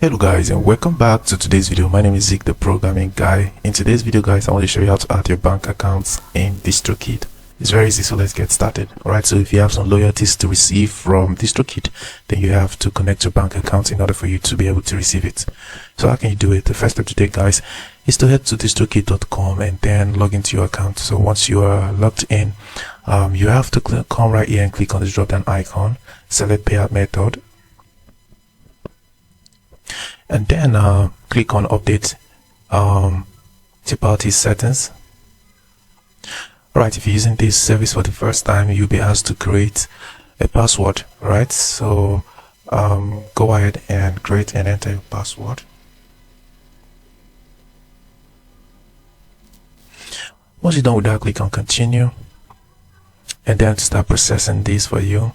Hello guys, and welcome back to today's video. My name is Zeke, the programming guy. In today's video guys, I want to show you how to add your bank accounts in Distrokid. It's very easy, so let's get started. Alright, so if you have some loyalties to receive from Distrokid, then you have to connect your bank account in order for you to be able to receive it. So how can you do it? The first step to take guys is to head to distrokid.com and then log into your account. So once you are logged in, you have to come right here and click on the drop down icon, select payout method, and then click on update third-party settings. Right, if you're using this service for the first time, you'll be asked to create a password. Right, so go ahead and create and enter your password. Once you're done with that, click on continue and then start processing this for you.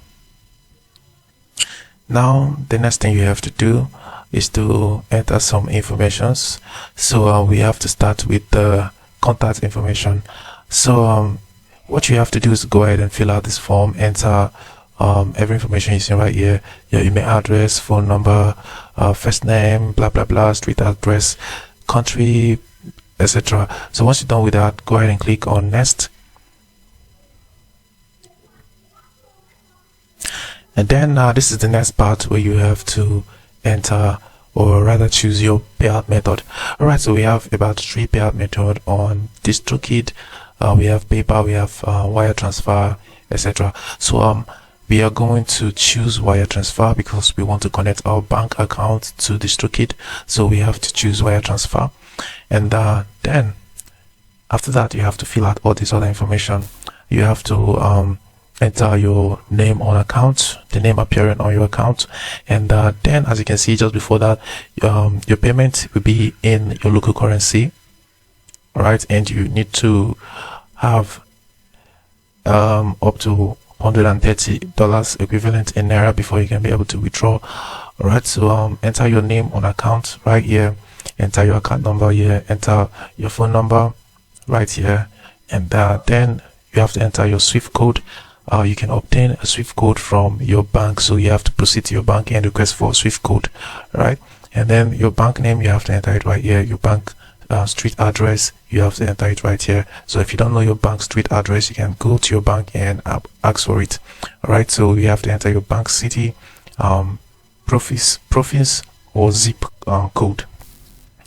Now the next thing you have to do is to enter some informations. So we have to start with the contact information. So what you have to do is go ahead and fill out this form, enter every information you see right here, your email address, phone number, first name, blah blah blah, street address, country, etc. So once you're done with that, go ahead and click on next. And then this is the next part where you have to enter, or rather choose, your payout method. Alright, so we have about 3 payout method on Distrokid. We have PayPal, we have wire transfer, etc. So we are going to choose wire transfer because we want to connect our bank account to Distrokid. So we have to choose wire transfer, and then after that you have to fill out all this other information. You have to enter your name on account, the name appearing on your account, and then as you can see just before that, your payment will be in your local currency. All right, and you need to have up to $130 equivalent in Naira before you can be able to withdraw. All right, so enter your name on account right here, enter your account number here, enter your phone number right here, and then you have to enter your SWIFT code. You can obtain a SWIFT code from your bank, so you have to proceed to your bank and request for a SWIFT code, right? And then your bank name, you have to enter it right here. Your bank street address, you have to enter it right here. So if you don't know your bank street address, you can go to your bank and ask for it. All right, so you have to enter your bank city, province or zip code.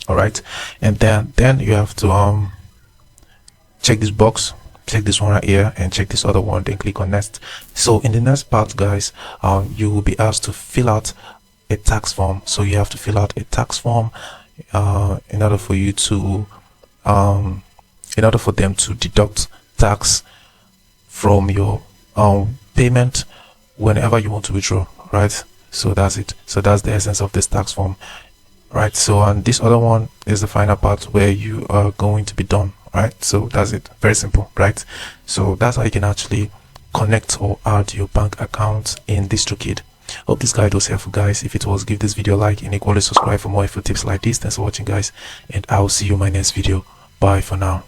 All right, and then you have to check this box, check this one right here, and check this other one, then click on next. So in the next part guys, you will be asked to fill out a tax form. So you have to fill out a tax form in order for you to in order for them to deduct tax from your payment whenever you want to withdraw, right? So that's it. So that's the essence of this tax form, right? So this other one is the final part where you are going to be done. Right, so that's it. Very simple, right? So that's how you can actually connect or add your bank account in Distrokid. Hope this guide was helpful guys. If it was, give this video a like and equally subscribe for more info tips like this. Thanks for watching guys, and I will see you in my next video. Bye for now.